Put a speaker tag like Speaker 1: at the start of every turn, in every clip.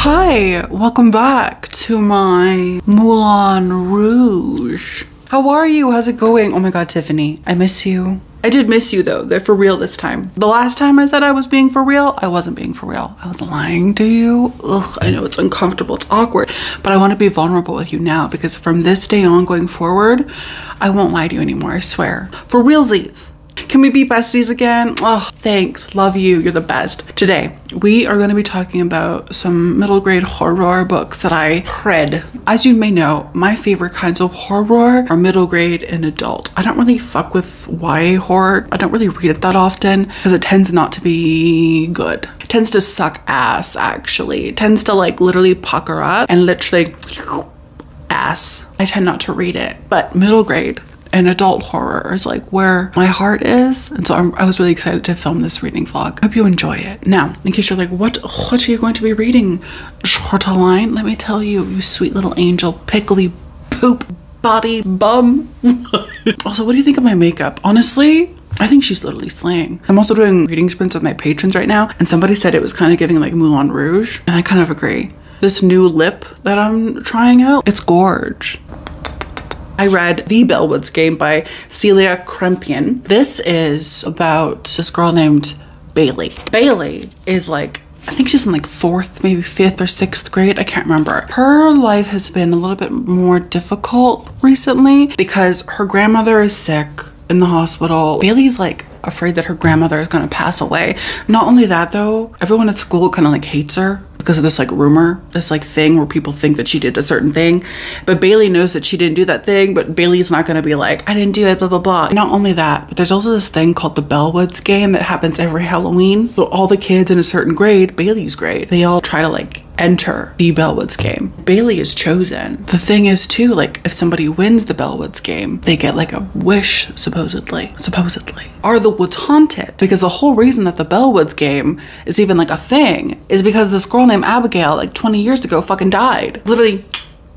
Speaker 1: Hi, welcome back to my Moulin Rouge. How are you? How's it going? Oh my god, Tiffany, I miss you. I did miss you though. They're for real this time. The last time I said I was being for real, I wasn't being for real. I was lying to you. Ugh, I know it's uncomfortable, it's awkward, but I want to be vulnerable with you now because from this day on going forward, I won't lie to you anymore, I swear. For realsies. Can we be besties again? Oh, thanks. Love you. You're the best. Today, we are going to be talking about some middle grade horror books that I read. As you may know, my favorite kinds of horror are middle grade and adult. I don't really fuck with YA horror. I don't really read it that often because it tends not to be good. It tends to suck ass, actually. It tends to like literally pucker up and literally ass. I tend not to read it, but middle grade and adult horror is like where my heart is, and so I was really excited to film this reading vlog. Hope you enjoy it. Now, in case you're like, what are you going to be reading, Jordaline? Let me tell you, you sweet little angel, pickly poop body bum. Also, what do you think of my makeup? Honestly, I think she's literally slaying. I'm also doing reading sprints with my patrons right now, and somebody said it was kind of giving like Moulin Rouge, and I kind of agree. This new lip that I'm trying out, it's gorge. I read The Bellwoods Game by Celia Krempian. This is about this girl named Bailey. Bailey is like, I think she's in like 4th, maybe 5th or 6th grade. I can't remember. Her life has been a little bit more difficult recently because her grandmother is sick in the hospital. Bailey's like afraid that her grandmother is gonna pass away. Not only that though, everyone at school kind of like hates her because of this like rumor, this like thing where people think that she did a certain thing, but Bailey knows that she didn't do that thing, but Bailey's not gonna be like, I didn't do it, blah, blah, blah. Not only that, but there's also this thing called the Bellwoods Game that happens every Halloween. So all the kids in a certain grade, Bailey's grade, they all try to like enter the Bellwoods Game. Bailey is chosen. The thing is too, like if somebody wins the Bellwoods Game, they get like a wish, supposedly. Are the woods haunted? Because the whole reason that the Bellwoods Game is even like a thing is because this girl named Abigail like 20 years ago fucking died. Literally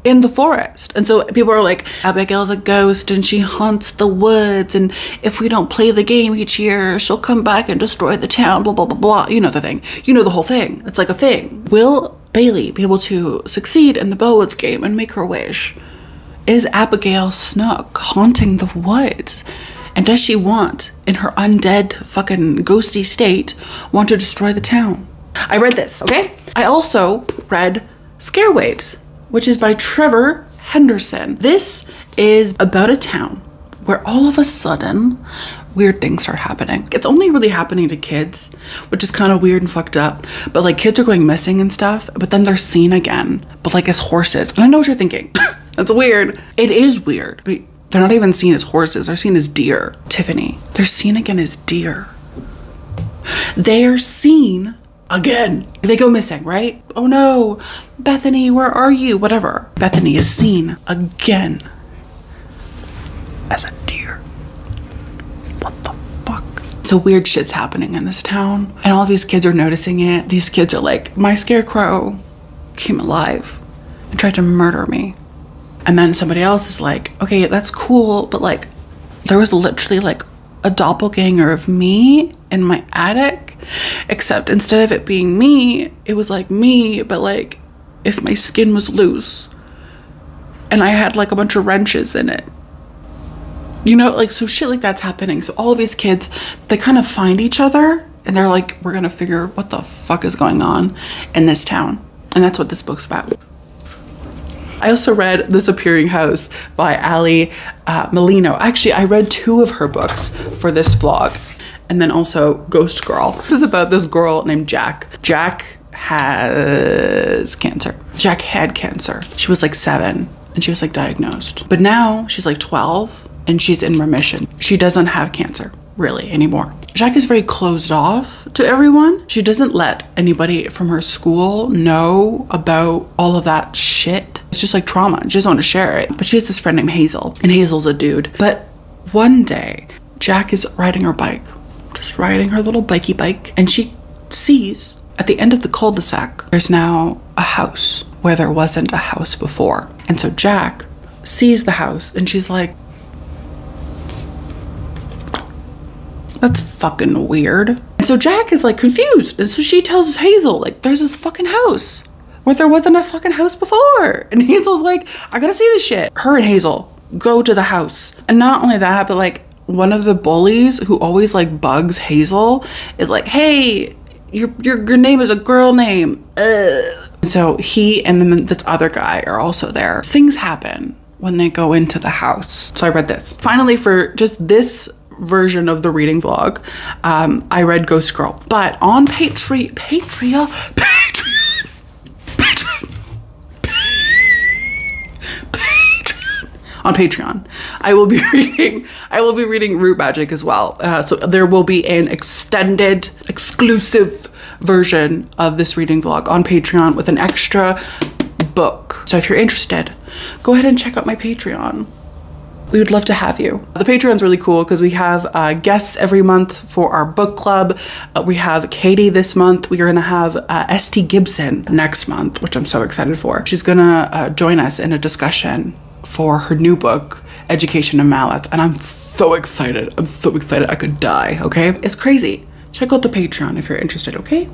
Speaker 1: in the forest. And so people are like, Abigail's a ghost and she haunts the woods, and if we don't play the game each year, she'll come back and destroy the town, blah, blah, blah, blah. You know the thing. You know the whole thing. It's like a thing. Will Bailey be able to succeed in the Bellwoods Game and make her wish? Is Abigail Snook haunting the woods? And does she want, in her undead fucking ghosty state, want to destroy the town? I read this, okay? I also read Scare Waves, which is by Trevor Henderson. This is about a town where all of a sudden weird things start happening. It's only really happening to kids, which is kind of weird and fucked up, but like kids are going missing and stuff, but then they're seen again, but like as horses. And I know what you're thinking. That's weird. It is weird, but they're not even seen as horses, they're seen as deer. Tiffany, they're seen again as deer. They're seen again. They go missing, right? Oh no, Bethany, where are you? Whatever. Bethany is seen again as a deer. What the fuck? So weird shit's happening in this town, and all these kids are noticing it. These kids are like, my scarecrow came alive and tried to murder me. And then somebody else is like, okay, that's cool, but like there was literally like a doppelganger of me in my attic, except instead of it being me, it was like me, but like if my skin was loose and I had like a bunch of wrenches in it, you know, like, so shit like that's happening. So all of these kids, they kind of find each other and they're like, we're gonna figure what the fuck is going on in this town. And that's what this book's about. I also read Disappearing House by Ali Melino. Actually, I read 2 of her books for this vlog, and then also Ghost Girl. This is about this girl named Jack. Jack has cancer. Jack had cancer. She was like 7 and she was like diagnosed. But now she's like 12 and she's in remission. She doesn't have cancer really anymore. Jack is very closed off to everyone. She doesn't let anybody from her school know about all of that shit. It's just like trauma. She doesn't want to share it. But she has this friend named Hazel, and Hazel's a dude. But one day, Jack is riding her bike, just riding her little bikey bike, and she sees at the end of the cul-de-sac, there's now a house where there wasn't a house before. And so Jack sees the house and she's like, that's fucking weird. And so Jack is like confused. And so she tells Hazel, like, there's this fucking house where there wasn't a fucking house before. And Hazel's like, I gotta see this shit. Her and Hazel go to the house. And not only that, but like one of the bullies who always like bugs Hazel is like, hey, your name is a girl name. Ugh. So he and then this other guy are also there. Things happen when they go into the house. So I read this. Finally, for just this version of the reading vlog, I read Ghost Girl. But on Patreon, on Patreon, I will be reading Root Magic as well. So there will be an extended, exclusive version of this reading vlog on Patreon with an extra book. So if you're interested, go ahead and check out my Patreon. We would love to have you. The Patreon's really cool because we have guests every month for our book club. We have Katie this month. We are gonna have St. Gibson next month, which I'm so excited for. She's gonna join us in a discussion for her new book, Education and Mallets. And I'm so excited. I'm so excited I could die, okay? It's crazy. Check out the Patreon if you're interested, okay?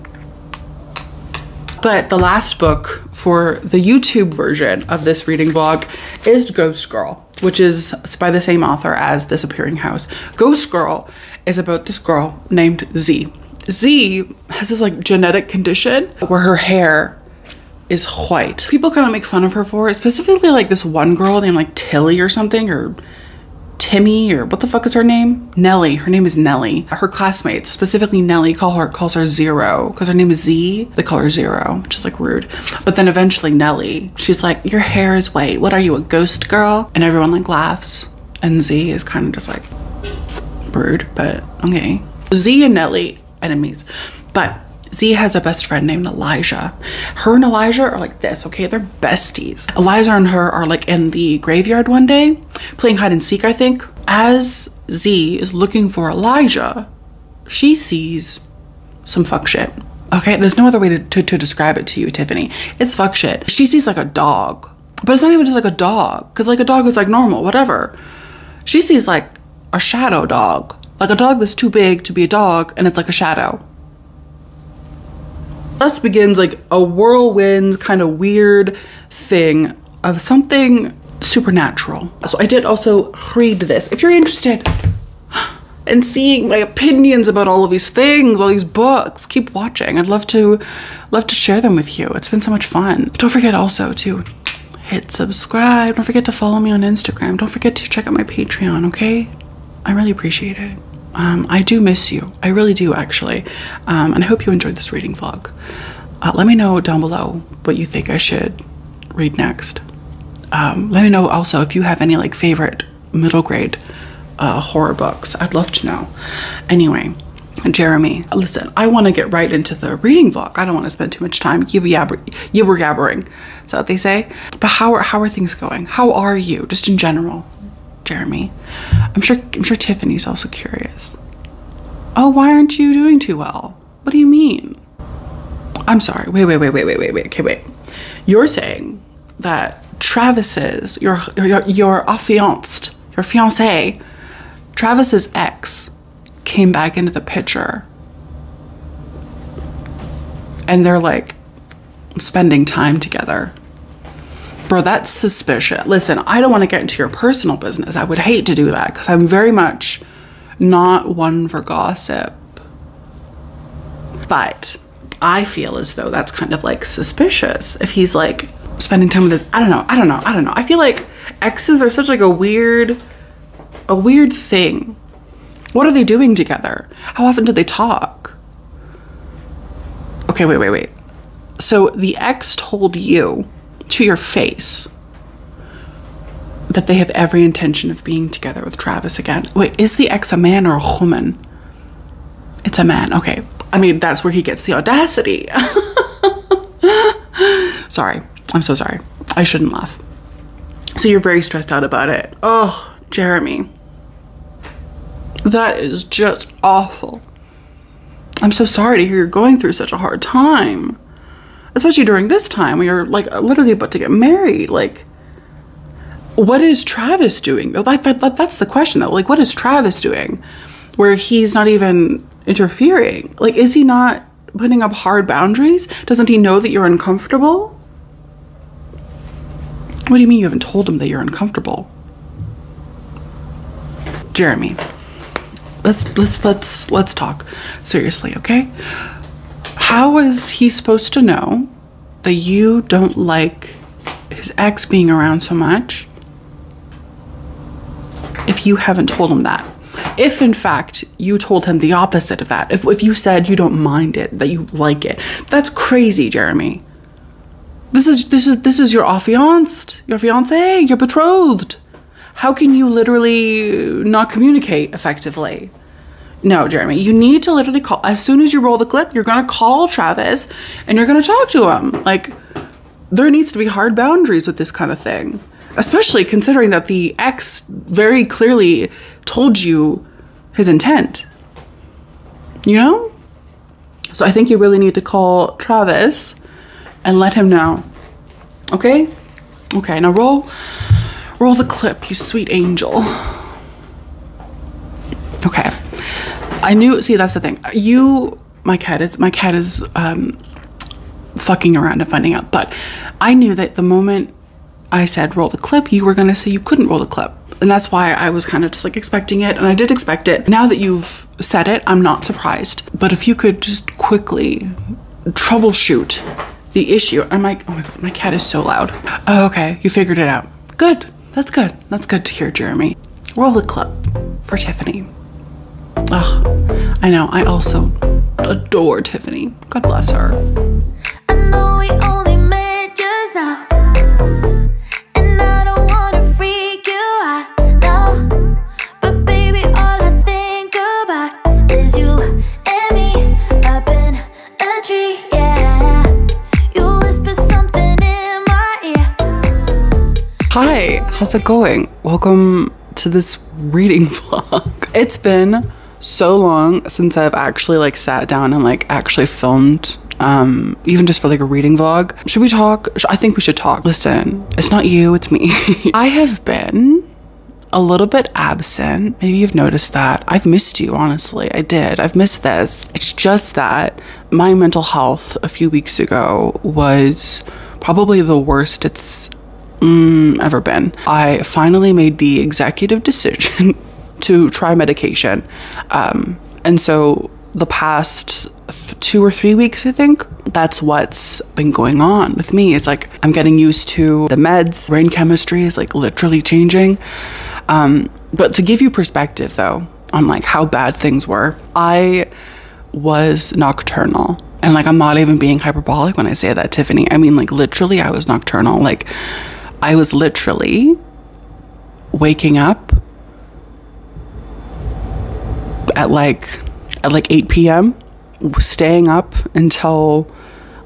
Speaker 1: But the last book for the YouTube version of this reading vlog is Ghost Girl, which is by the same author as Disappearing House. Ghost Girl is about this girl named Z. Z has this like genetic condition where her hair is white. People kind of make fun of her for it, specifically like this one girl named like Tilly or something, or Timmy, or what the fuck is her name? Nellie. Her name is Nellie. Her classmates, specifically Nellie, calls her Zero because her name is Z. They call her Zero, which is like rude. But then eventually Nellie, she's like, your hair is white. What are you, a ghost girl? And everyone like laughs. And Z is kind of just like rude, but okay. Z and Nellie, enemies. But Z has a best friend named Elijah. Her and Elijah are like this, okay? They're besties. Elijah and her are like in the graveyard one day, playing hide and seek, I think. As Z is looking for Elijah, she sees some fuck shit. Okay, there's no other way to describe it to you, Tiffany. It's fuck shit. She sees like a dog, but it's not even just like a dog, because like a dog is like normal, whatever. She sees like a shadow dog, like a dog that's too big to be a dog, and it's like a shadow. Thus begins like a whirlwind kind of weird thing of something supernatural. So I did also read this. If you're interested in seeing my opinions about all of these things, all these books, keep watching. I'd love to share them with you. It's been so much fun. Don't forget also to hit subscribe. Don't forget to follow me on Instagram. Don't forget to check out my Patreon, okay? I really appreciate it. I do miss you. I really do, actually. And I hope you enjoyed this reading vlog. Let me know down below what you think I should read next. Let me know also if you have any like favorite middle grade horror books. I'd love to know. Anyway, Jeremy, listen, I want to get right into the reading vlog. I don't want to spend too much time yibber-yabbering. Is that what they say? But how are things going? How are you, just in general? Jeremy, I'm sure Tiffany's also curious. Oh, why aren't you doing too well? What do you mean? I'm sorry. Wait. Okay, wait. You're saying that Travis's, your fiance, Travis's ex came back into the picture and they're like spending time together. Bro, that's suspicious. Listen, I don't want to get into your personal business. I would hate to do that because I'm very much not one for gossip. But I feel as though that's kind of like suspicious if he's like spending time with his, I don't know. I feel like exes are such like a weird thing. What are they doing together? How often do they talk? Okay, wait. So the ex told you to your face that they have every intention of being together with Travis again. Wait, is the ex a man or a woman? It's a man. Okay. I mean, that's where he gets the audacity. Sorry. I'm so sorry. I shouldn't laugh. So you're very stressed out about it. Oh, Jeremy. That is just awful. I'm so sorry to hear you're going through such a hard time. Especially during this time when you're like literally about to get married. Like, what is Travis doing? That's the question though. Like, what is Travis doing where he's not even interfering? Like, is he not putting up hard boundaries? Doesn't he know that you're uncomfortable? What do you mean you haven't told him that you're uncomfortable? Jeremy, let's talk seriously, okay? How is he supposed to know that you don't like his ex being around so much if you haven't told him that? If in fact you told him the opposite of that, if you said you don't mind it, that you like it, that's crazy, Jeremy. This is your fiance, your betrothed. How can you literally not communicate effectively? No, Jeremy, you need to literally call. As soon as you roll the clip, you're gonna call Travis and you're gonna talk to him. Like, there needs to be hard boundaries with this kind of thing, especially considering that the ex very clearly told you his intent, you know? So I think you really need to call Travis and let him know. Okay? Okay, now roll the clip, you sweet angel. Okay. See, that's the thing. My cat is fucking around and finding out, but I knew that the moment I said roll the clip, you were gonna say you couldn't roll the clip. And that's why I was kind of just like expecting it, and I did expect it. Now that you've said it, I'm not surprised. But if you could just quickly troubleshoot the issue. Oh my God, my cat is so loud. Oh, okay, you figured it out. Good, that's good. That's good to hear, Jeremy. Roll the clip for Tiffany. Ugh, I know, I also adore Tiffany. God bless her.
Speaker 2: I know we only met just now, and I don't wanna freak you out, no. But baby, all I think about is you and me up in a tree, yeah. You whisper something in my ear.
Speaker 1: Hi, how's it going? Welcome to this reading vlog. It's been so long since I've actually like sat down and like actually filmed, even just for like a reading vlog. Should we talk? I think we should talk. Listen, it's not you, it's me. I have been a little bit absent. Maybe you've noticed that. I've missed you, honestly. I did. I've missed this. It's just that my mental health a few weeks ago was probably the worst it's ever been. I finally made the executive decision to try medication. And so the past 2 or 3 weeks, I think, that's what's been going on with me. It's like I'm getting used to the meds. Brain chemistry is like literally changing. But to give you perspective though, on like how bad things were, I was nocturnal. And like, I'm not even being hyperbolic when I say that, Tiffany. I mean, like literally I was nocturnal. Like I was literally waking up at like 8 p.m, staying up until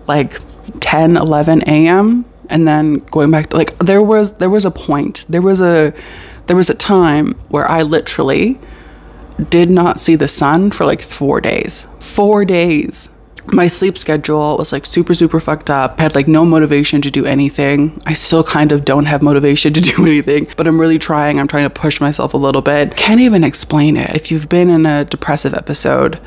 Speaker 1: like 10, 11 a.m. and then going back to like, there was a point, there was a time where I literally did not see the sun for like 4 days. 4 days. My sleep schedule was like super fucked up. I had like no motivation to do anything. I still kind of don't have motivation to do anything, but I'm really trying. I'm trying to push myself a little bit. Can't even explain it. If you've been in a depressive episode,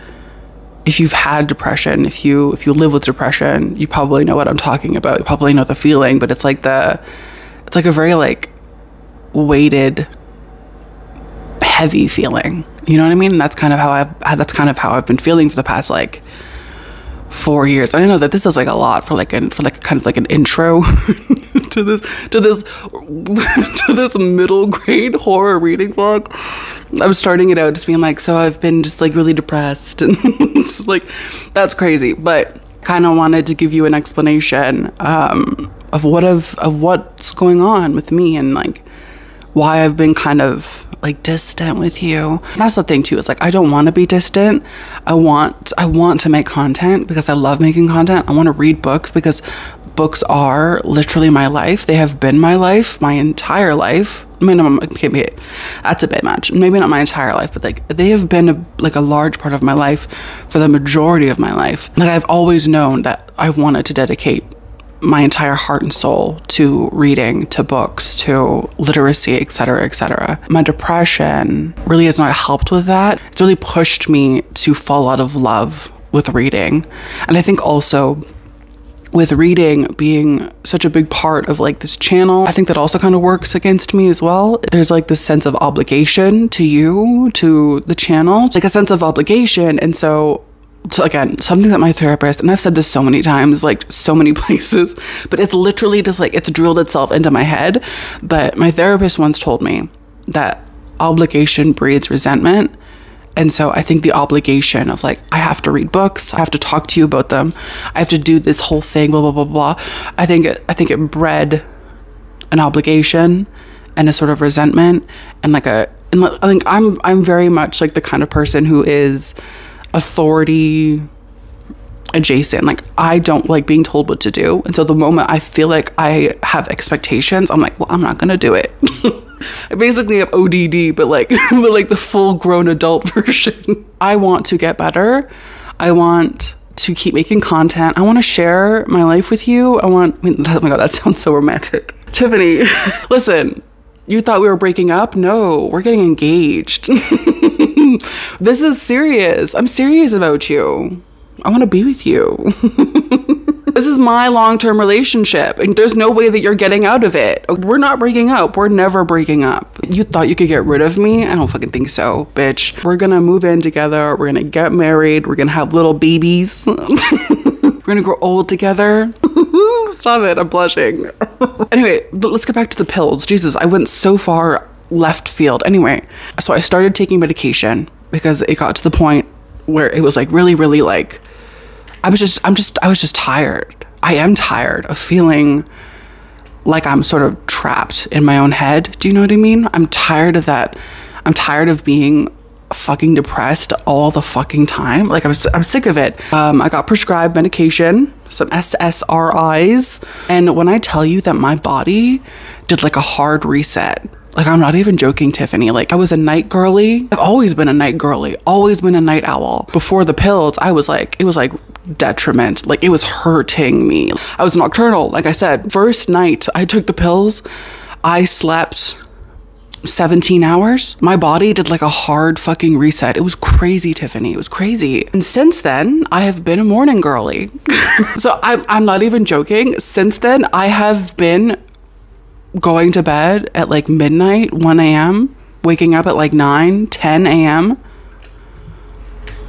Speaker 1: if you've had depression, if you live with depression, you probably know what I'm talking about. You probably know the feeling, but it's like a very like weighted, heavy feeling. You know what I mean? And that's kind of how I've been feeling for the past like 4 years. I know that this is like a lot for kind of like an intro to this middle grade horror reading vlog. I'm starting it out just being like, so I've been just like really depressed, and it's like, that's crazy. But kind of wanted to give you an explanation of what's going on with me, and like why I've been kind of like distant with you. That's the thing too, is like I don't want to be distant. I want to make content because I love making content. I want to read books because books are literally my life. They have been my life, my entire life. I mean, okay, that's a bit much. Maybe not my entire life, but like they have been a large part of my life for the majority of my life. Like I've always known that I've wanted to dedicate my entire heart and soul to reading, to books, to literacy, etc., etc. My depression really has not helped with that. It's really pushed me to fall out of love with reading. And I think also with reading being such a big part of like this channel, I think that also kind of works against me as well. There's like this sense of obligation to you, to the channel, like a sense of obligation. And so again, something that my therapist, and I've said this so many times, like so many places, but it's literally just like it's drilled itself into my head. But my therapist once told me that obligation breeds resentment. And so I think the obligation of like, I have to read books, I have to talk to you about them, I have to do this whole thing, blah, blah, blah, blah. I think it bred an obligation and a sort of resentment and like I think I'm very much like the kind of person who is authority adjacent. Like I don't like being told what to do. And so the moment I feel like I have expectations, I'm like, well, I'm not gonna do it. I basically have ODD, but like the full grown adult version. I want to get better. I want to keep making content. I want to share my life with you. Oh my God, that sounds so romantic. Tiffany, listen, you thought we were breaking up? No, we're getting engaged. This is serious. I'm serious about you. I want to be with you. This is my long-term relationship and there's no way that you're getting out of it. We're not breaking up. We're never breaking up. You thought you could get rid of me? I don't fucking think so, bitch. We're gonna move in together. We're gonna get married. We're gonna have little babies. We're gonna grow old together. Stop it, I'm blushing. Anyway, let's get back to the pills. Jesus, I went so far left field. Anyway, so I started taking medication because it got to the point where it was like really, really like, I was just tired. I am tired of feeling like I'm sort of trapped in my own head. Do you know what I mean? I'm tired of that. I'm tired of being fucking depressed all the fucking time. Like I'm sick of it. I got prescribed medication, some SSRIs. And when I tell you that my body did like a hard reset, like I'm not even joking, Tiffany. Like I was a night girly. I've always been a night girly, always been a night owl. Before the pills, it was like detriment. Like it was hurting me. I was nocturnal. Like I said, first night I took the pills, I slept 17 hours. My body did like a hard fucking reset. It was crazy, Tiffany. It was crazy. And since then, I have been a morning girly. So I'm not even joking. Since then, I have been going to bed at like midnight, 1 a.m., waking up at like 9, 10 a.m.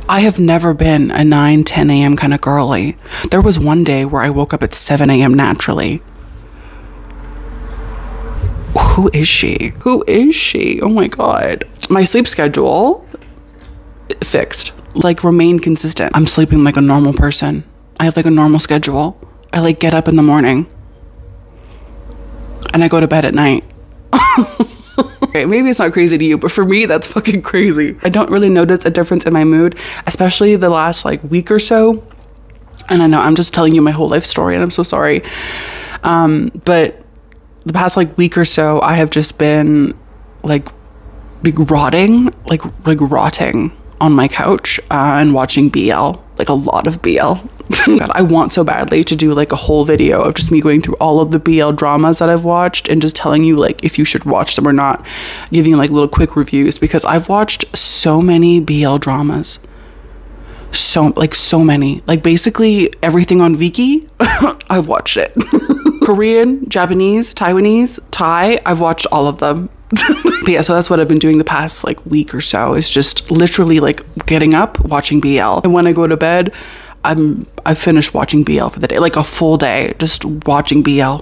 Speaker 1: I have never been a 9, 10 a.m. kind of girly. There was one day where I woke up at 7 a.m. naturally. Who is she? Who is she? Oh my God. My sleep schedule fixed, like remained consistent. I'm sleeping like a normal person. I have like a normal schedule. I like get up in the morning and I go to bed at night. Okay, maybe it's not crazy to you, but for me, that's fucking crazy. I don't really notice a difference in my mood, especially the last like week or so. And I know I'm just telling you my whole life story and I'm so sorry. But the past like week or so, I have just been like rotting on my couch and watching BL, like a lot of BL. God, I want so badly to do like a whole video of just me going through all of the BL dramas that I've watched and just telling you like if you should watch them or not, giving like little quick reviews, because I've watched so many BL dramas. So many, like basically everything on Viki. I've watched it. Korean, Japanese, Taiwanese, Thai, I've watched all of them. But yeah, so that's what I've been doing the past like week or so, is just literally like getting up, watching BL. And when I go to bed, I've finished watching BL for the day, like a full day, just watching BL.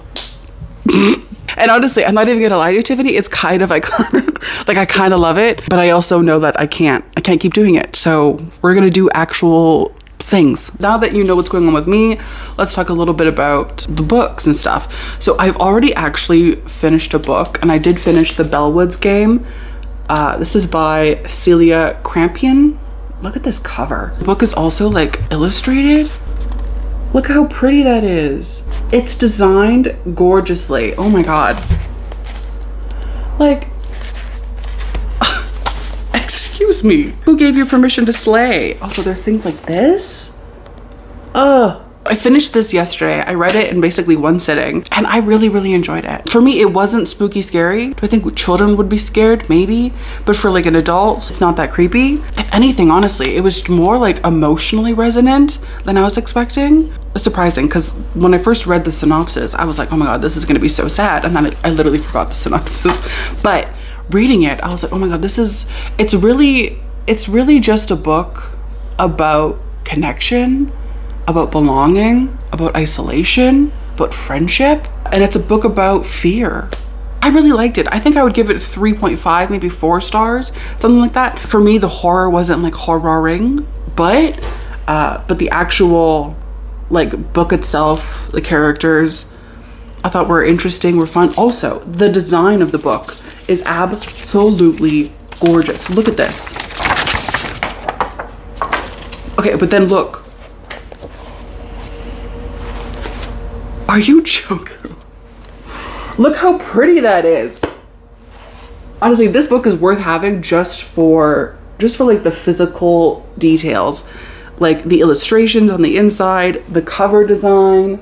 Speaker 1: And honestly, I'm not even gonna lie to you, Tiffany, it's kind of iconic. Like I kind of love it, but I also know that I can't keep doing it. So we're gonna do actual things. Now that you know what's going on with me, let's talk a little bit about the books and stuff. So I've already actually finished a book, and I did finish the Bellwoods Game. This is by Celia Crampion. Look at this cover. The book is also like illustrated. Look how pretty that is. It's designed gorgeously. Oh my God. Like, excuse me. Who gave you permission to slay? Also, there's things like this. Oh, I finished this yesterday. I read it in basically one sitting and I really enjoyed it. For me, it wasn't spooky scary. Do I think children would be scared? Maybe. But for like an adult, it's not that creepy. If anything, honestly, it was more like emotionally resonant than I was expecting. Surprising, because when I first read the synopsis, I was like, oh my God, this is gonna be so sad. And then I literally forgot the synopsis. But reading it, I was like, oh my God, it's really just a book about connection, about belonging, about isolation, about friendship, and it's a book about fear. I really liked it. I think I would give it 3.5, maybe 4 stars, something like that. For me, the horror wasn't like horroring, but the actual like book itself, the characters, I thought were interesting, were fun. Also, the design of the book is absolutely gorgeous. Look at this. Okay, but then look. Are you joking? Look how pretty that is. Honestly, this book is worth having just for like the physical details, like the illustrations on the inside, the cover design,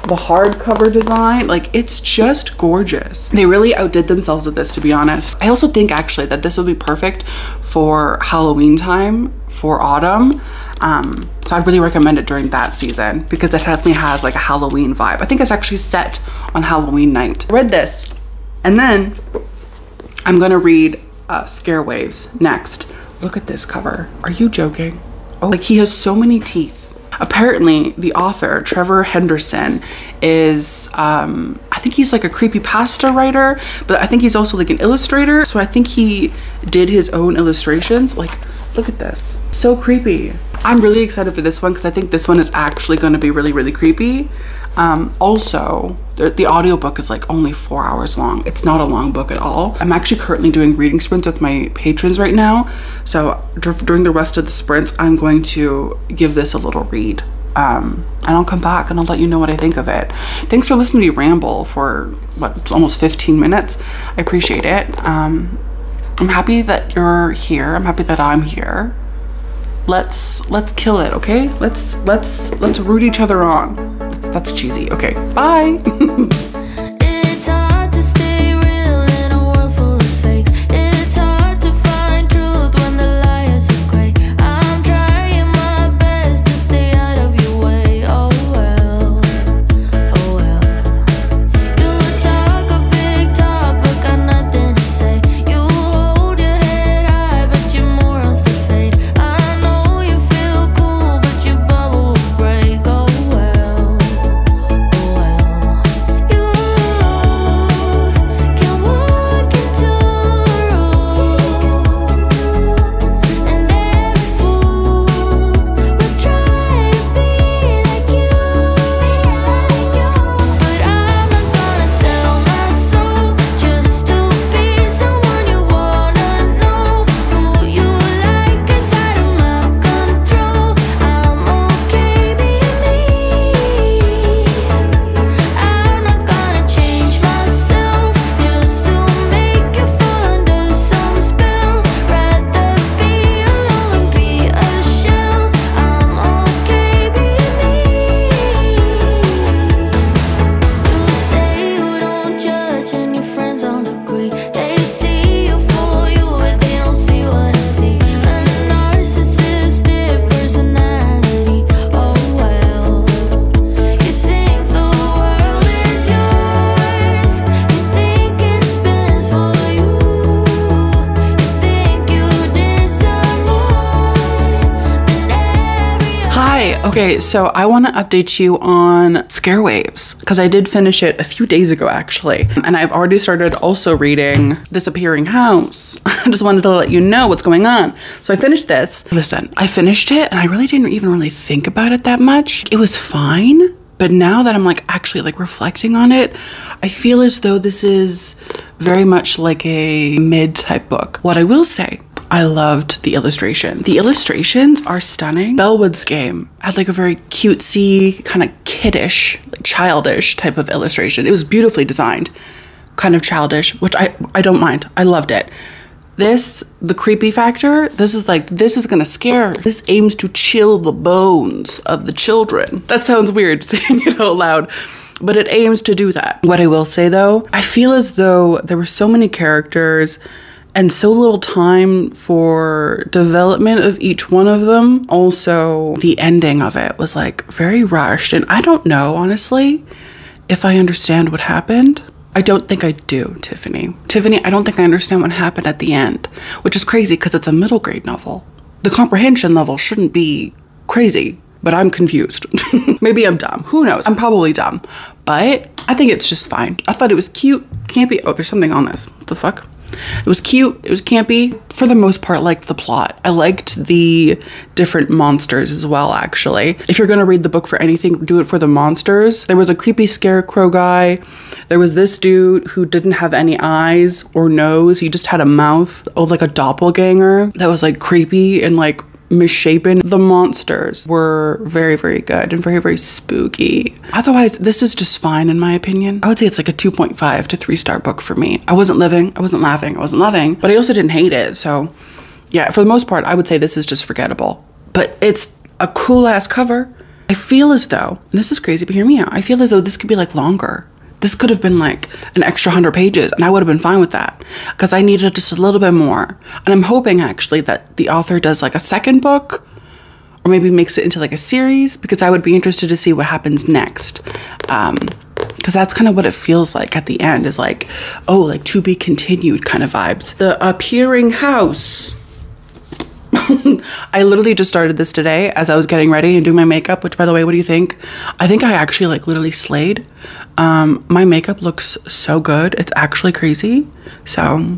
Speaker 1: the hardcover design. Like, it's just gorgeous. They really outdid themselves with this, to be honest. I also think actually that this would be perfect for Halloween time, for autumn. So I'd really recommend it during that season because it definitely has like a Halloween vibe. I think it's actually set on Halloween night. I read this, and then I'm gonna read Scare Waves next. Look at this cover. Are you joking? Oh, like he has so many teeth. Apparently the author, Trevor Henderson, is, I think he's like a creepypasta writer, but I think he's also like an illustrator. So I think he did his own illustrations. Like, look at this, so creepy. I'm really excited for this one because I think this one is actually going to be really creepy. Also, the audiobook is like only 4 hours long. It's not a long book at all. I'm actually currently doing reading sprints with my patrons right now. So during the rest of the sprints, I'm going to give this a little read. And I'll come back and I'll let you know what I think of it. Thanks for listening to me ramble for what, almost 15 minutes. I appreciate it. I'm happy that you're here. I'm happy that I'm here. Let's kill it, okay? Let's root each other on. That's cheesy. Okay, bye.
Speaker 2: It's hard to stay real in a world full of fakes. It's hard to find truth when the liars are great. I'm trying my best to stay out of your way. Oh well, oh well. You talk a big talk but got nothing to say. You hold your head high but your morals to fade. I know you feel cool but your bubble will break. Oh well, oh well. You can walk into a room and every fool will try to be like you. But I'm not gonna sell my soul just to be someone you wanna know. Who you like is out of my control. I'm okay being me. I'm not gonna change myself just to make you fall under some spell. Rather be alone than be a shell. I'm okay being me. You say you don't judge and your friends all agree. They see you for you but they don't see what I see. A narcissistic personality. Oh well. You think the world is yours. You think it spins for you. You think you deserve more than every other.
Speaker 1: Hi, okay, so I want to update you on Scare Waves because I did finish it a few days ago actually, and I've already started also reading Disappearing House. I just wanted to let you know what's going on. So I finished this. Listen, I finished it and I really didn't even really think about it that much. It was fine, but now that I'm like actually like reflecting on it, I feel as though this is very much like a mid type book. What I will say, I loved the illustration. The illustrations are stunning. Bellwood's Game had like a very cutesy, kind of kiddish, like childish type of illustration. It was beautifully designed, kind of childish, which I don't mind. I loved it. the creepy factor, this is gonna scare. This aims to chill the bones of the children. That sounds weird saying it out loud, but it aims to do that. What I will say though, I feel as though there were so many characters and so little time for development of each one of them. Also, the ending of it was like very rushed, and I don't know, honestly, if I understand what happened. I don't think I do, Tiffany. Tiffany, I don't think I understand what happened at the end, which is crazy because it's a middle grade novel. The comprehension level shouldn't be crazy, but I'm confused. Maybe I'm dumb. Who knows? I'm probably dumb, but I think it's just fine. I thought it was cute, campy. Oh, there's something on this. What the fuck? It was cute, it was campy. For the most part, liked the plot. I liked the different monsters as well, actually. If you're gonna read the book for anything, do it for the monsters. There was a creepy scarecrow guy. There was this dude who didn't have any eyes or nose. He just had a mouth, like a doppelganger that was like creepy and like misshapen. The monsters were very, very good and very, very spooky. Otherwise, this is just fine in my opinion. I would say it's like a 2.5 to 3-star book for me. I wasn't living, I wasn't laughing, I wasn't loving, but I also didn't hate it. So yeah, for the most part, I would say this is just forgettable, but it's a cool ass cover. I feel as though, and this is crazy, but hear me out. I feel as though this could be like longer. This could have been like an extra 100 pages and I would have been fine with that because I needed just a little bit more. And I'm hoping actually that the author does like a second book or maybe makes it into like a series, because I would be interested to see what happens next. Because that's kind of what it feels like at the end, is like, oh, like to be continued kind of vibes. The Appearing House. I literally just started this today as I was getting ready and doing my makeup, which by the way, what do you think? I think I actually like literally slayed. My makeup looks so good. It's actually crazy. So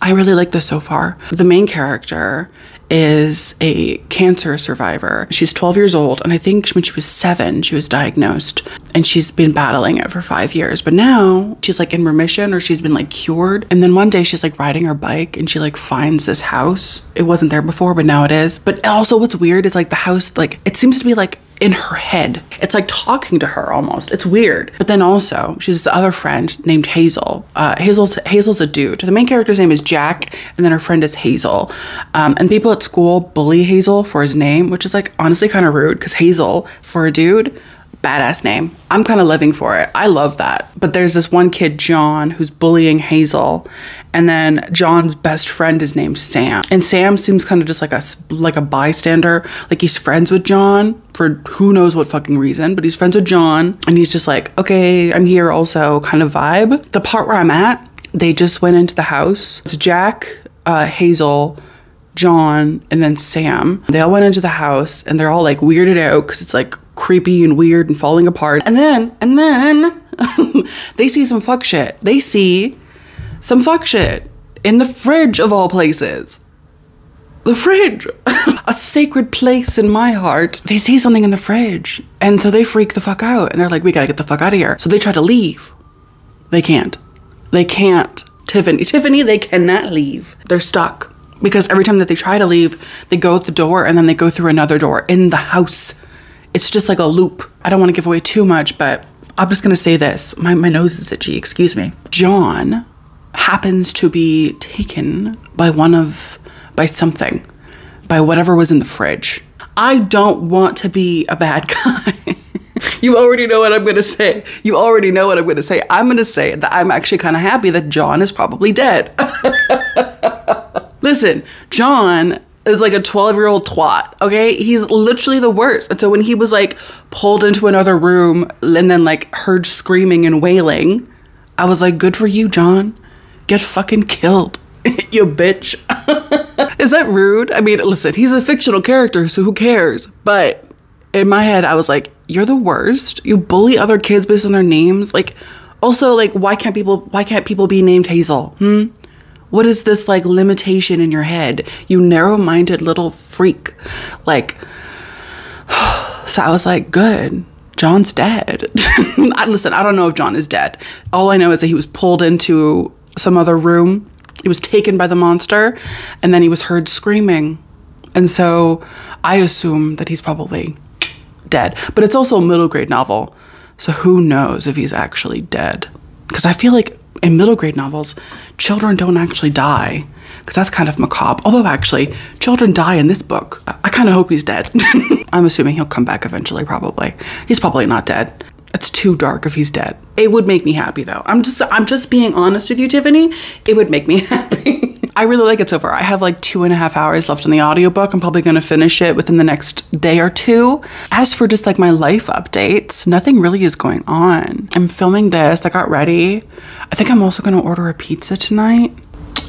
Speaker 1: I really like this so far. The main character is a cancer survivor. She's 12 years old, and I think when she was 7, she was diagnosed, and she's been battling it for 5 years. But now she's like in remission, or she's been like cured. And then one day she's like riding her bike and she like finds this house. It wasn't there before, but now it is. But also what's weird is like the house, like it seems to be like in her head. It's like talking to her almost. It's weird. But then also she has this other friend named Hazel. Hazel's a dude. The main character's name is Jack, and then her friend is Hazel. And people at school bully Hazel for his name, which is like honestly kind of rude, because Hazel for a dude, badass name. I'm kind of living for it. I love that. But there's this one kid, John, who's bullying Hazel, and then John's best friend is named Sam. And Sam seems kind of just like a bystander. Like he's friends with John for who knows what fucking reason, but he's friends with John, and he's just like, okay, I'm here also kind of vibe. The part where I'm at, they just went into the house. It's Jack, Hazel, John, and then Sam. They all went into the house and they're all like weirded out because it's like creepy and weird and falling apart. And then they see some fuck shit. They see some fuck shit in the fridge of all places. The fridge, a sacred place in my heart. They see something in the fridge, and so they freak the fuck out, and they're like, we gotta get the fuck out of here. So they try to leave. They can't. They can't. Tiffany, they cannot leave. They're stuck, because every time that they try to leave, they go out the door and then they go through another door in the house. It's just like a loop. I don't want to give away too much, but I'm just gonna say this. My nose is itchy, excuse me. John happens to be taken by something, by whatever was in the fridge. I don't want to be a bad guy. You already know what I'm gonna say. You already know what I'm gonna say. I'm gonna say that I'm actually kind of happy that John is probably dead. Listen, John is like a 12-year-old twat, okay? He's literally the worst. And so when he was like pulled into another room and then like heard screaming and wailing, I was like, good for you, John. Get fucking killed, you bitch. Is that rude? I mean, listen, he's a fictional character, so who cares? But in my head, I was like, you're the worst. You bully other kids based on their names. Like, also, like, why can't people be named Hazel? What is this like limitation in your head? You narrow-minded little freak. Like, so I was like, good. John's dead. Listen, I don't know if John is dead. All I know is that he was pulled into some other room. He was taken by the monster, and then he was heard screaming. And so I assume that he's probably dead. But it's also a middle grade novel, so who knows if he's actually dead. Because I feel like in middle grade novels, children don't actually die, because that's kind of macabre. Although actually, children die in this book. I kind of hope he's dead. I'm assuming he'll come back eventually, probably. He's probably not dead. It's too dark if he's dead. It would make me happy though. I'm just being honest with you, Tiffany. It would make me happy. I really like it so far. I have like 2.5 hours left in the audiobook. I'm probably gonna finish it within the next day or two. As for just like my life updates, nothing really is going on. I'm filming this, I got ready. I think I'm also gonna order a pizza tonight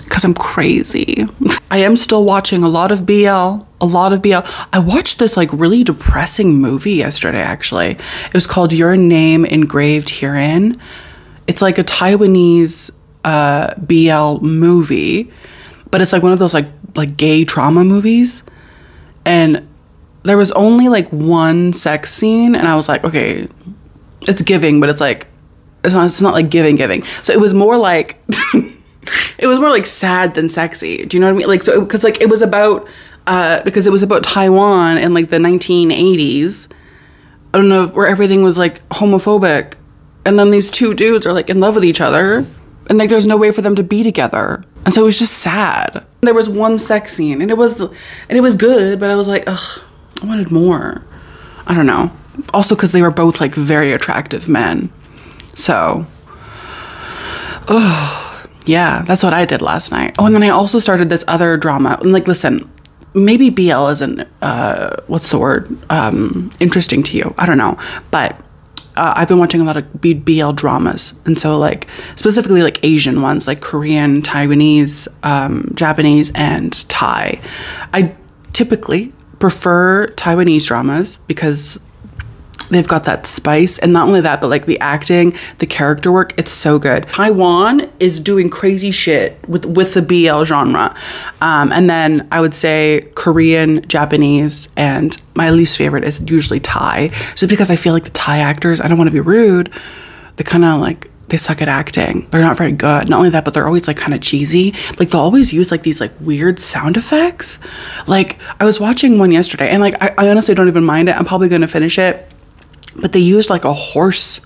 Speaker 1: because I'm crazy. I am still watching a lot of BL. I watched this like really depressing movie yesterday, actually. It was called Your Name Engraved Herein. It's like a Taiwanese BL movie, but it's like one of those like gay trauma movies. And there was only like one sex scene, and I was like, okay, it's giving, but it's like, it's not like giving. So it was more like, it was more like sad than sexy. Do you know what I mean? Like, so, because like it was about Taiwan in like the 1980s. I don't know, where everything was like homophobic, and then these two dudes are like in love with each other, and like there's no way for them to be together, and so it was just sad. There was one sex scene, and it was good, but I was like, ugh, I wanted more. I don't know. Also, because they were both like very attractive men, so. Ugh. Yeah, that's what I did last night. Oh, and then I also started this other drama. And like, listen, maybe BL isn't, what's the word? Interesting to you. I don't know. But I've been watching a lot of BL dramas. And so like, specifically like Asian ones, like Korean, Taiwanese, Japanese, and Thai. I typically prefer Taiwanese dramas because they've got that spice, and not only that, but like the acting, the character work, it's so good. Taiwan is doing crazy shit with the BL genre. And then I would say Korean, Japanese, and my least favorite is usually Thai. Just because I feel like the Thai actors, I don't want to be rude, they kind of like, they suck at acting. They're not very good. Not only that, but they're always like kind of cheesy. Like they'll always use like these like weird sound effects. Like I was watching one yesterday, and like I honestly don't even mind it. I'm probably going to finish it. But they used like a horse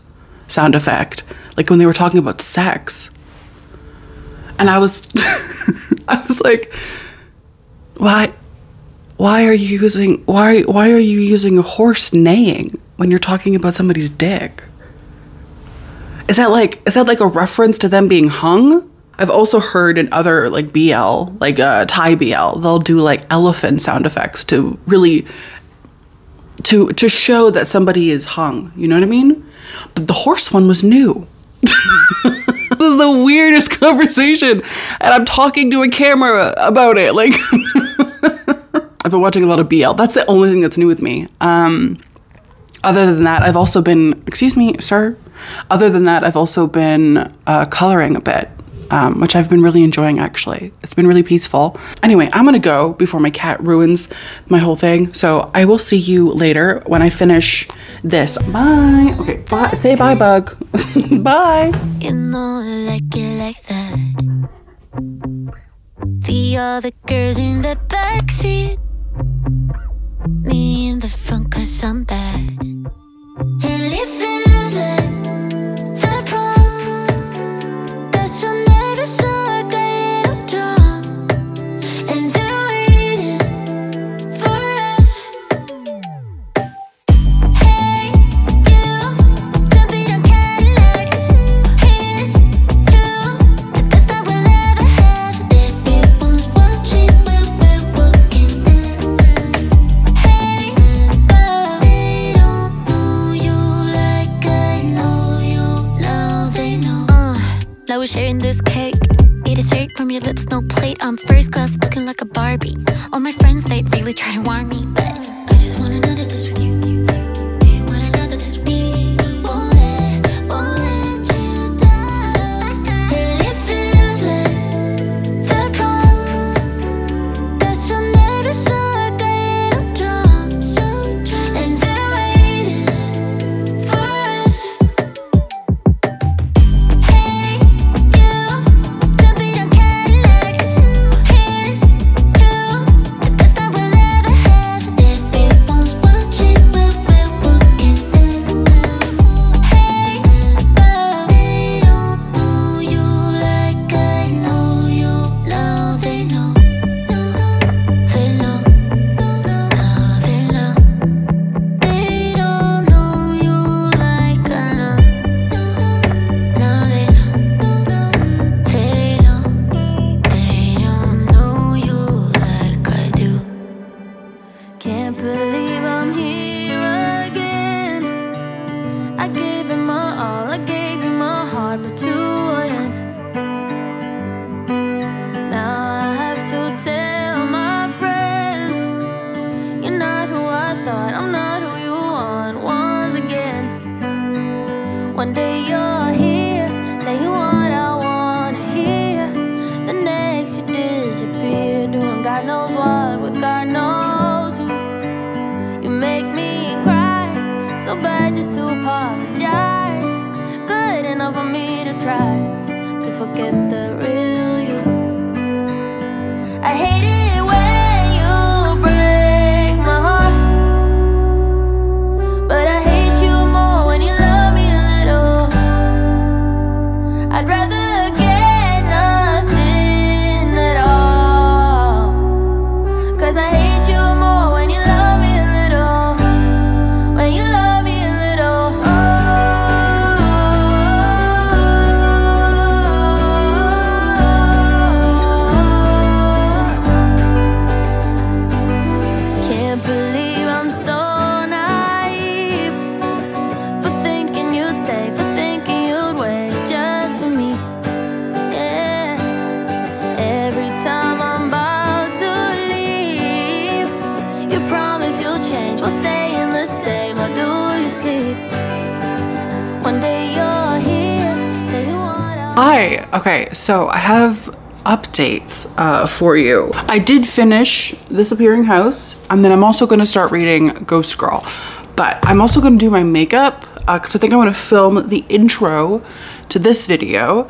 Speaker 1: sound effect, like when they were talking about sex. And I was, I was like, why are you using a horse neighing when you're talking about somebody's dick? Is that like a reference to them being hung? I've also heard in other like BL, like Thai BL, they'll do like elephant sound effects to really to show that somebody is hung, you know what I mean? But the horse one was new. This is the weirdest conversation, and I'm talking to a camera about it. Like, I've been watching a lot of BL. That's the only thing that's new with me. Other than that, I've also been, excuse me, sir. Other than that, I've also been coloring a bit, which I've been really enjoying, actually. It's been really peaceful. Anyway, I'm gonna go before my cat ruins my whole thing. So I will see you later when I finish this. Bye. Okay, bye. Say bye, bug. Bye.
Speaker 2: You know I like it like that. The other girls in the backseat, me in the front 'cause I'm bad. And it feels like the prom, got so nervous so I got a little drunk. And they're waiting for us. Hey, you, jumping on Cadillacs. Here's to the best that we'll ever have. Everyone's watching when we're walking in. Hey, but they don't know you like I know you. Now they know. Now we're sharing this cake. Eat a dessert from your lips, no plate. I'm first class, looking like a Barbie. All my friends, they really try to warn me, but I just want another this with you. Do you want another this with me? Won't let you down. And it feels like the prom, got so nervous so I got a little drunk. And they're waiting for us. Hey, you, jumping on Cadillacs. Here's to the best that we'll ever have. Everyone's watching Can't believe I'm here again. I gave it my all, I gave you my heart, but you wouldn't. Now I have to tell my friends, you're not who I thought, I'm not who you want once again. One day you're here, saying what I wanna hear. The next you disappear, doing God knows what with God knows who. You make me cry, so bad just to apologize. Good enough for me to try to forget the real you. I hate it when you break my heart, but I hate you more when you love me a little. I'd rather get nothing at all, 'cause I hate you more when you love me a little. When you love me a little. Can't believe I'm so naive for thinking you'd stay, for thinking you'd wait just for me. Yeah. Every time I'm about to leave, you promise you'll change, we'll stay in the same, or do you sleep? One day you're here, say you wanna.
Speaker 1: Hi. Okay, so I have updates for you. I did finish This Appearing House, and then I'm also going to start reading Ghost Girl. But I'm also going to do my makeup because I think I want to film the intro to this video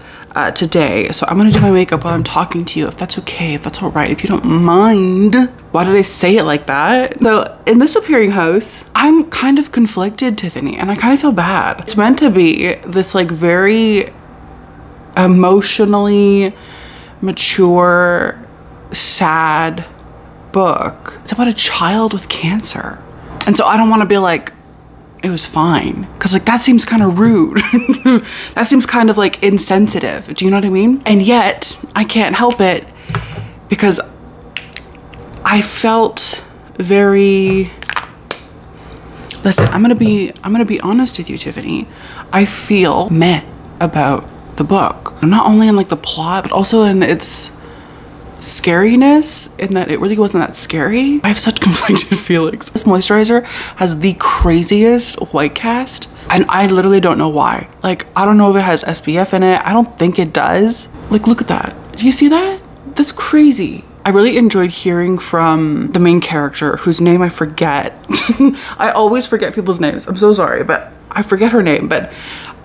Speaker 1: today. So I'm going to do my makeup while I'm talking to you, if that's okay, if that's all right, if you don't mind. Why did I say it like that? So in This Appearing House, I'm kind of conflicted, Tiffany, and I kind of feel bad. It's meant to be this like very emotionally mature, sad book. It's about a child with cancer. And so I don't want to be like, it was fine. Because like that seems kind of rude. That seems kind of like insensitive. Do you know what I mean? And yet I can't help it because I felt very, listen, I'm gonna be honest with you, Tiffany. I feel meh about the book. Not only in like the plot, but also in its scariness, in that it really wasn't that scary. I have such conflicted feelings. This moisturizer has the craziest white cast, and I literally don't know why. Like, I don't know if it has SPF in it. I don't think it does. Like, look at that. Do you see that? That's crazy. I really enjoyed hearing from the main character, whose name I forget. I always forget people's names. I'm so sorry, but I forget her name. But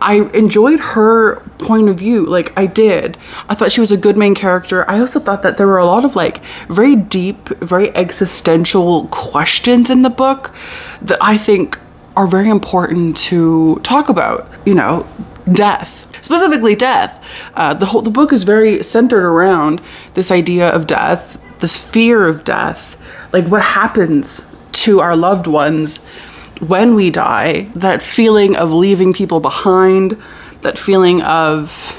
Speaker 1: I enjoyed her point of view. Like, I did. I thought she was a good main character. I also thought that there were a lot of like very deep, very existential questions in the book that I think are very important to talk about. You know, death, specifically death. The book is very centered around this idea of death, this fear of death, like what happens to our loved ones when we die, that feeling of leaving people behind, that feeling of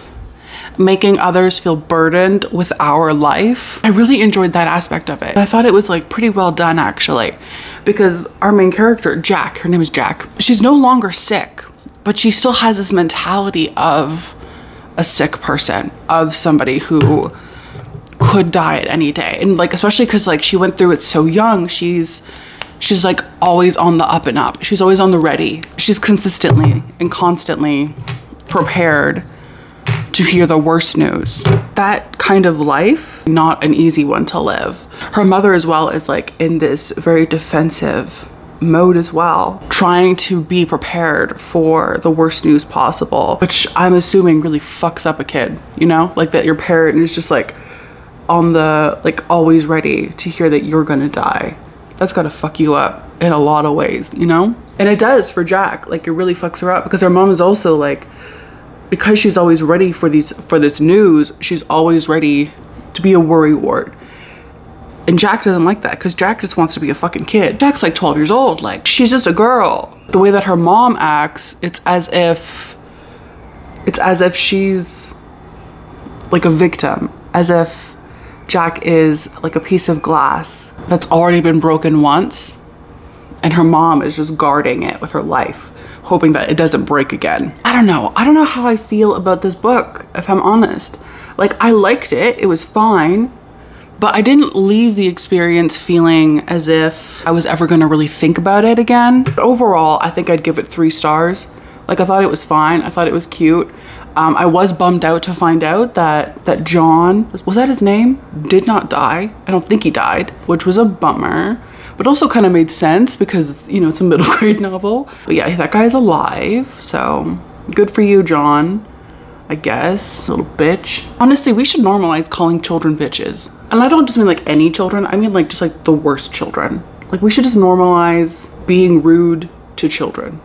Speaker 1: making others feel burdened with our life. I really enjoyed that aspect of it. I thought it was like pretty well done, actually, because our main character, Jack, her name is Jack, she's no longer sick, but she still has this mentality of a sick person, of somebody who could die at any day. And like, especially because like she went through it so young, she's like always on the up and up. She's always on the ready. She's consistently and constantly prepared to hear the worst news. That kind of life, not an easy one to live. Her mother as well is like in this very defensive mode as well, trying to be prepared for the worst news possible, which I'm assuming really fucks up a kid, you know? Like that your parent is just like on the, like always ready to hear that you're gonna die. That's gotta fuck you up in a lot of ways, you know? And it does for Jack. Like, it really fucks her up because her mom is also like, because she's always ready for this news, she's always ready to be a worrywart. And Jack doesn't like that because Jack just wants to be a fucking kid. Jack's like 12 years old. Like, she's just a girl. The way that her mom acts, it's as if she's like a victim, as if Jack is like a piece of glass that's already been broken once, and her mom is just guarding it with her life, hoping that it doesn't break again. I don't know how I feel about this book, if I'm honest. Like, I liked it, it was fine, but I didn't leave the experience feeling as if I was ever gonna really think about it again. But overall, I think I'd give it 3 stars. Like, I thought it was fine, I thought it was cute. I was bummed out to find out that John, was that his name? Did not die. I don't think he died, which was a bummer, but also kind of made sense because, you know, it's a middle grade novel. But yeah, that guy's alive, so good for you, John, I guess. Little bitch. Honestly, we should normalize calling children bitches. And I don't just mean like any children, I mean like just like the worst children. Like, we should just normalize being rude to children.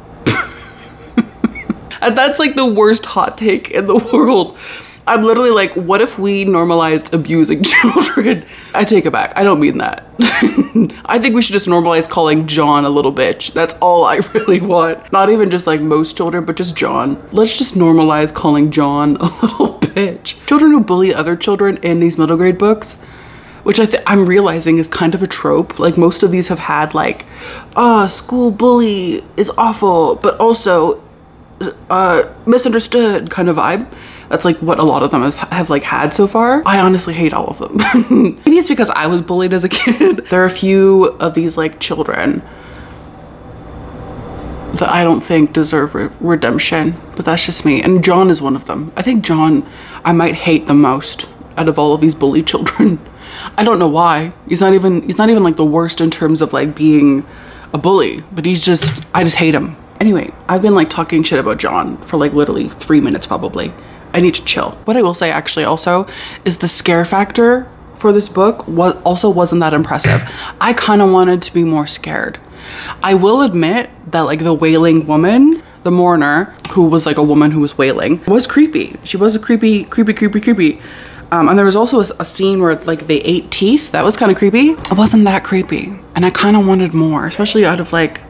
Speaker 1: And that's like the worst hot take in the world. I'm literally like, what if we normalized abusing children? I take it back, I don't mean that. I think we should just normalize calling John a little bitch. That's all I really want. Not even just like most children, but just John. Let's just normalize calling John a little bitch. Children who bully other children in these middle grade books, which I'm realizing is kind of a trope. Like, most of these have had like, school bully is awful, but also misunderstood kind of vibe. That's like what a lot of them have like had so far. I honestly hate all of them. Maybe it's because I was bullied as a kid. There are a few of these like children that I don't think deserve redemption, but that's just me. And John is one of them. I think John, I might hate the most out of all of these bullied children. I don't know why. He's not even like the worst in terms of like being a bully, but I just hate him. Anyway, I've been like talking shit about John for like literally 3 minutes probably. I need to chill. What I will say actually also is the scare factor for this book wasn't that impressive. I kind of wanted to be more scared. I will admit that like the wailing woman, the mourner, who was like a woman who was wailing, was creepy. She was a creepy. And there was also a scene where like they ate teeth. That was kind of creepy. It wasn't that creepy. And I kind of wanted more, especially out of like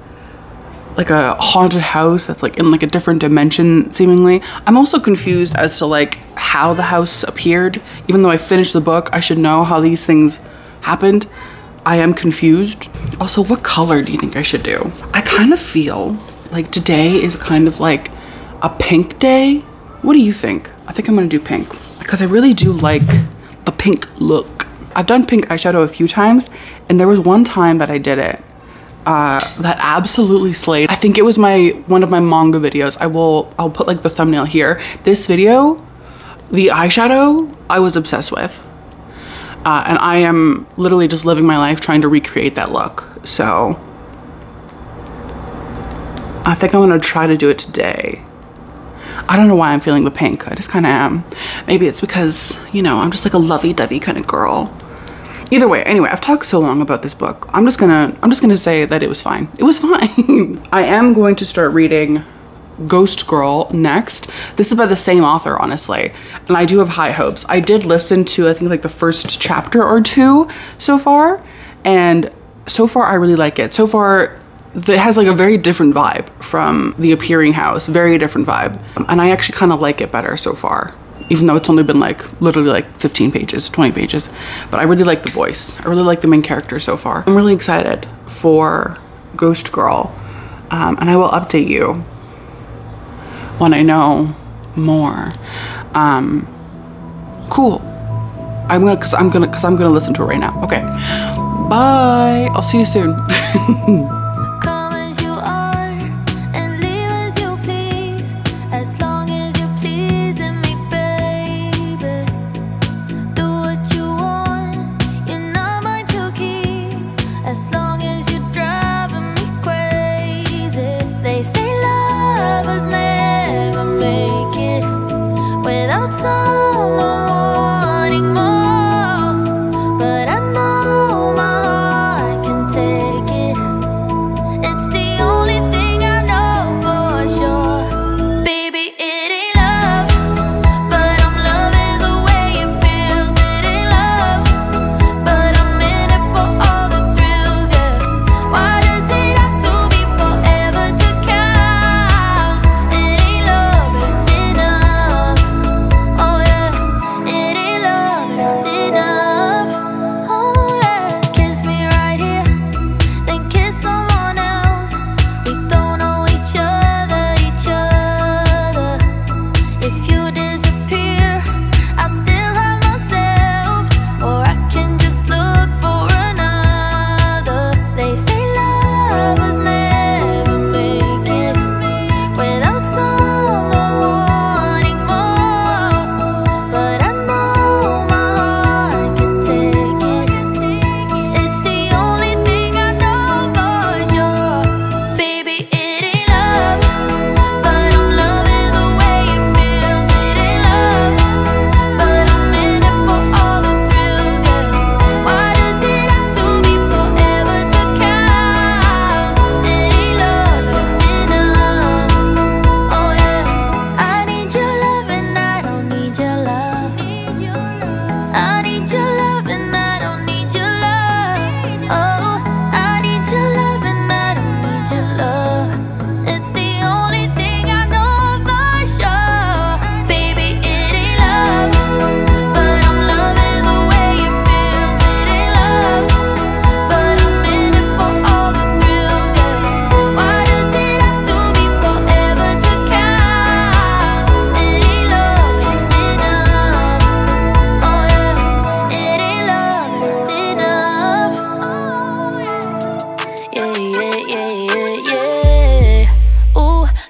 Speaker 1: a haunted house that's like in like a different dimension seemingly. I'm also confused as to like how the house appeared. Even though I finished the book, I should know how these things happened. I am confused. Also, what color do you think I should do? I kind of feel like today is kind of like a pink day. What do you think? I think I'm gonna do pink because I really do like the pink look. I've done pink eyeshadow a few times, and there was one time that I did it that absolutely slayed. I think it was one of my manga videos. I'll put like the thumbnail here. This video, the eyeshadow, I was obsessed with. And I am literally just living my life trying to recreate that look. So I think I'm gonna try to do it today. I don't know why I'm feeling the pink. I just kind of am. Maybe it's because, you know, I'm just like a lovey-dovey kind of girl. Either way, anyway, I've talked so long about this book. I'm just gonna say that it was fine. It was fine. I am going to start reading Ghost Girl next. This is by the same author, honestly, and I do have high hopes. I did listen to, I think, like the first chapter or 2 so far, and so far I really like it. So far, it has like a very different vibe from The Appearing House, very different vibe, and I actually kind of like it better so far, even though it's only been like literally like 15 pages, 20 pages. But I really like the voice. I really like the main character so far. I'm really excited for Ghost Girl, and I will update you when I know more. Cool. Cause I'm gonna listen to it right now. Okay, bye. I'll see you soon.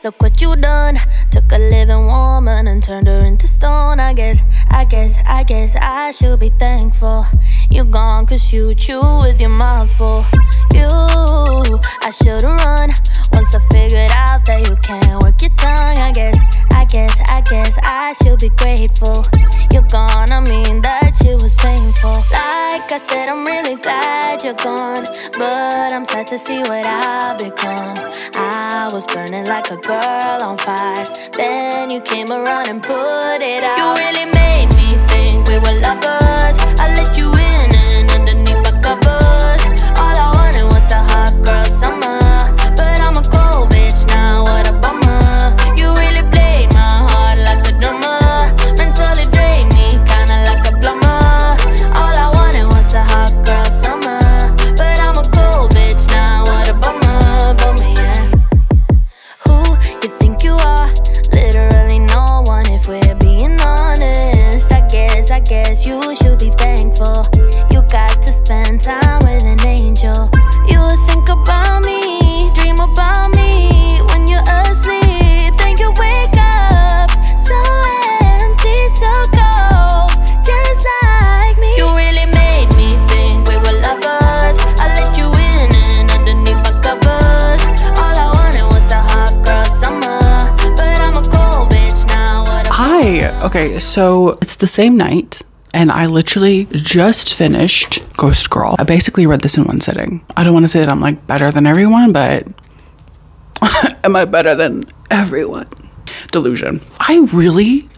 Speaker 2: look what you done. Took a living woman and turned her into stone. I guess I should be thankful. You gone cause you chew with your mouth full. You, I should've run once I figured out that you can't work your tongue. I guess I should be grateful. You're gone, I mean that shit was painful. Like I said, I'm really glad you're gone, but I'm sad to see what I've become. I was burning like a girl on fire, then you came around and put it out. You really made me think we were lovers. I let you in and underneath my covers. All I wanted was a hot girl summer, but I'm a cold bitch now, what a bummer. You really played my heart like a drummer, mentally drained me kinda like a plumber. All I wanted was a hot girl summer, but I'm a cold bitch now, what a bummer, yeah. Who you think you are? Literally no one if we're being honest. I guess you should be thankful. You got to spend time with an angel. You would think about me, dream about me when you're asleep. Then you wake up so empty, so cold, just like me. You really made me think we were lovers. I let you in and underneath my covers. All I wanted was a hot girl summer, but I'm a cold bitch now.
Speaker 1: Okay, so it's the same night, and I literally just finished Ghost Girl. I basically read this in one sitting. I don't want to say that I'm like better than everyone, but am I better than everyone? Delusion. I really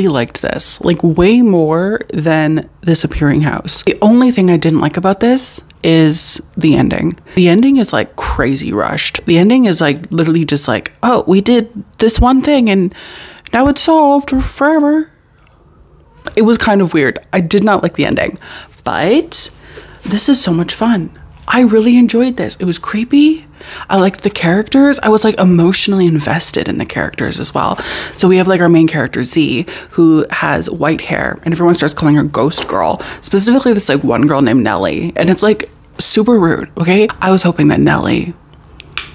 Speaker 1: liked this, like way more than Disappearing House. The only thing I didn't like about this is the ending. The ending is like crazy rushed. The ending is like literally just like, oh, we did this one thing and now it's solved forever. It was kind of weird. I did not like the ending, but this is so much fun. I really enjoyed this. It was creepy. I liked the characters. I was like emotionally invested in the characters as well. So we have like our main character Z, who has white hair, and everyone starts calling her Ghost Girl. Specifically this like one girl named Nellie, and it's like super rude, okay? I was hoping that Nellie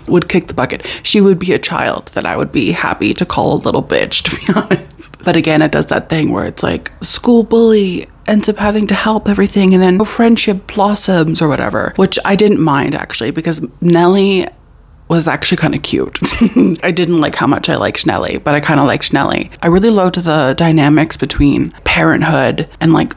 Speaker 1: would kick the bucket. She would be a child that I would be happy to call a little bitch, to be honest. But again, it does that thing where it's like school bully ends up having to help everything, and then friendship blossoms or whatever, which I didn't mind actually, because Nellie was actually kind of cute. I didn't like how much I liked Nellie, but I kind of liked Nellie. I really loved the dynamics between parenthood and like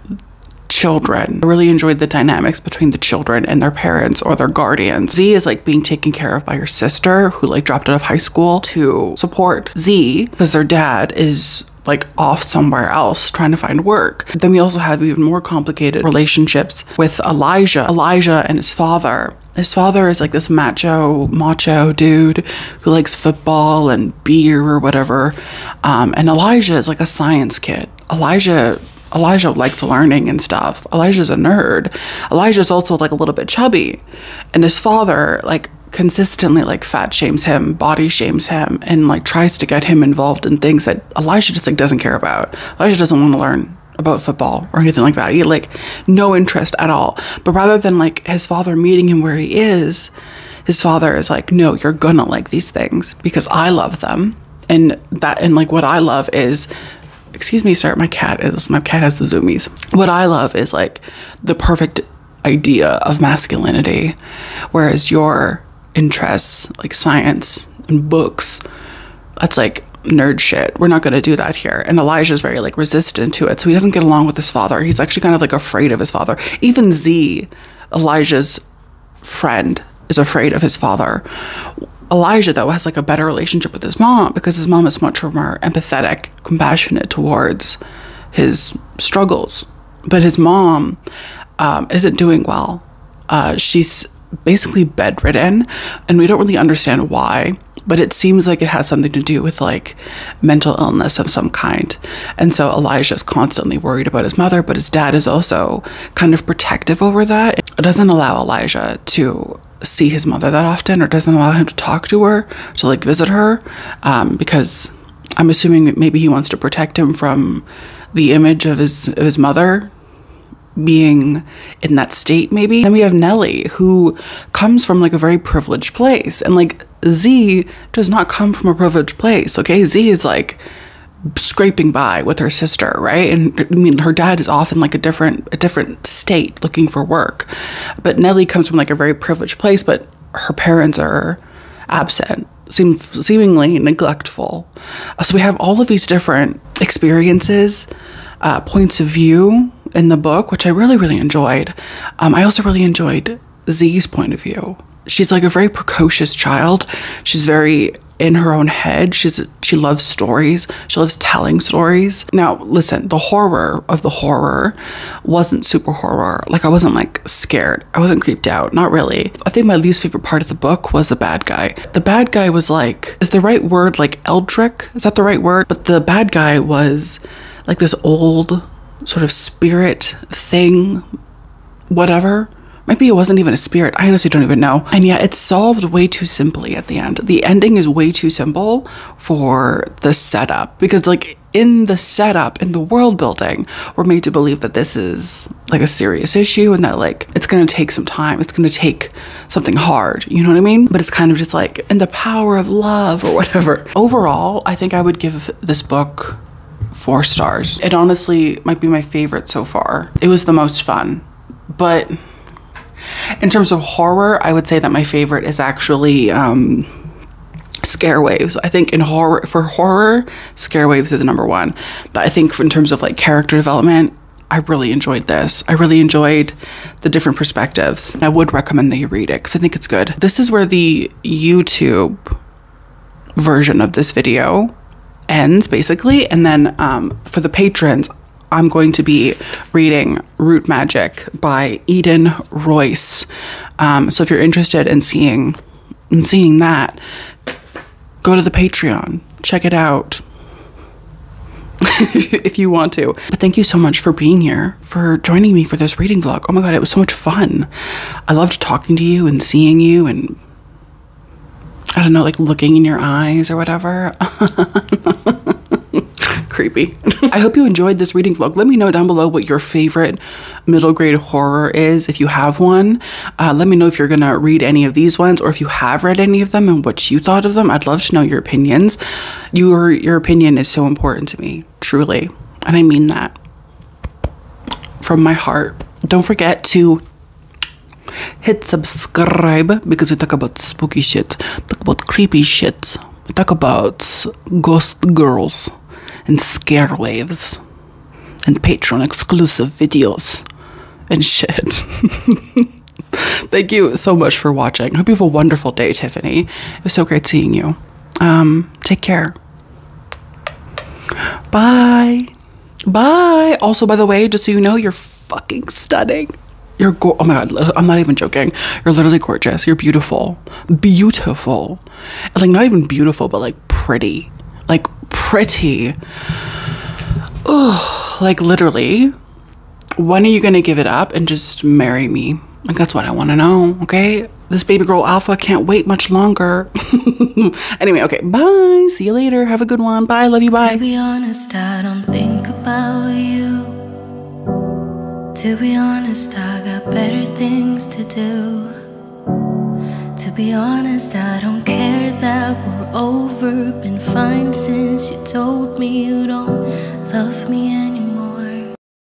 Speaker 1: children. I really enjoyed the dynamics between the children and their parents or their guardians. Z is like being taken care of by her sister, who like dropped out of high school to support Z because their dad is like off somewhere else trying to find work. Then we also have even more complicated relationships with Elijah and his father. His father is like this macho dude who likes football and beer or whatever. And Elijah is like a science kid. Elijah likes learning and stuff. Elijah's a nerd. Elijah's also like a little bit chubby. And his father like consistently like fat shames him, body shames him, and like tries to get him involved in things that Elijah just like doesn't care about. Elijah doesn't want to learn about football or anything like that. He had like no interest at all. But rather than like his father meeting him where he is, his father is like, no, you're gonna like these things because I love them. And like what I love is, excuse me, sir, my cat has the zoomies. What I love is like the perfect idea of masculinity, whereas your interests like science and books, that's like nerd shit. We're not going to do that here. And Elijah's very like resistant to it, so he doesn't get along with his father. He's actually kind of like afraid of his father. Even Z, Elijah's friend, is afraid of his father. Elijah, though, has like a better relationship with his mom because his mom is much more empathetic, compassionate towards his struggles. But his mom isn't doing well. She's basically bedridden, and we don't really understand why, but it seems like it has something to do with like mental illness of some kind. And so Elijah's constantly worried about his mother, but his dad is also kind of protective over that. It doesn't allow Elijah to see his mother that often, or doesn't allow him to talk to her, to like visit her, because I'm assuming maybe he wants to protect him from the image of his mother being in that state maybe. Then we have Nellie, who comes from like a very privileged place, and like Z does not come from a privileged place. Okay, Z is like scraping by with her sister, right? And I mean, her dad is often like a different state looking for work, but Nellie comes from like a very privileged place, but her parents are absent, seemingly neglectful. So we have all of these different experiences, points of view in the book, which I really enjoyed. I also really enjoyed Z's point of view. She's like a very precocious child. She's very in her own head. She loves stories. She loves telling stories. Now, listen, the horror of the horror wasn't super horror. Like, I wasn't like scared. I wasn't creeped out. Not really. I think my least favorite part of the book was the bad guy. The bad guy was like, is the right word like eldritch? Is that the right word? But the bad guy was like this old sort of spirit thing, whatever. Maybe it wasn't even a spirit. I honestly don't even know. And yet it's solved way too simply at the end. The ending is way too simple for the setup, because like in the setup, in the world building, we're made to believe that this is like a serious issue and that like it's going to take some time. It's going to take something hard. You know what I mean? But it's kind of just like in the power of love or whatever. Overall, I think I would give this book 4 stars. It honestly might be my favorite so far. It was the most fun. But in terms of horror, I would say that my favorite is actually Scare Waves. I think for horror, Scare Waves is number 1. But I think in terms of like character development, I really enjoyed this. I really enjoyed the different perspectives. And I would recommend that you read it because I think it's good. This is where the YouTube version of this video ends, basically. And then for the patrons, I'm going to be reading Root Magic by Eden Royce. So if you're interested in seeing that, go to the Patreon, check it out if you want to. But thank you so much for being here, for joining me for this reading vlog. Oh my God, it was so much fun. I loved talking to you and seeing you and I don't know, like looking in your eyes or whatever. Creepy. I hope you enjoyed this reading vlog. Let me know down below what your favorite middle grade horror is, if you have one. Let me know if you're gonna read any of these ones or if you have read any of them and what you thought of them. I'd love to know your opinions. Your opinion is so important to me, truly. And I mean that from my heart. Don't forget to hit subscribe because we talk about spooky shit, talk about creepy shit, we talk about ghost girls and scare waves and Patreon exclusive videos and shit. Thank you so much for watching. I hope you have a wonderful day, Tiffany. It was so great seeing you. Take care. Bye. Bye. Also, by the way, just so you know, you're fucking stunning. You're oh my God, I'm not even joking. You're literally gorgeous. You're beautiful. Beautiful. It's like not even beautiful, but like pretty. Like pretty. Ugh, like literally. When are you gonna give it up and just marry me? Like that's what I wanna know, okay? This baby girl alpha can't wait much longer. Anyway, okay, bye. See you later. Have a good one. Bye. Love you. Bye.
Speaker 2: To be honest, I don't think about you. To be honest, I got better things to do. To be honest, I don't care that we're over. Been fine since you told me you don't love me anymore.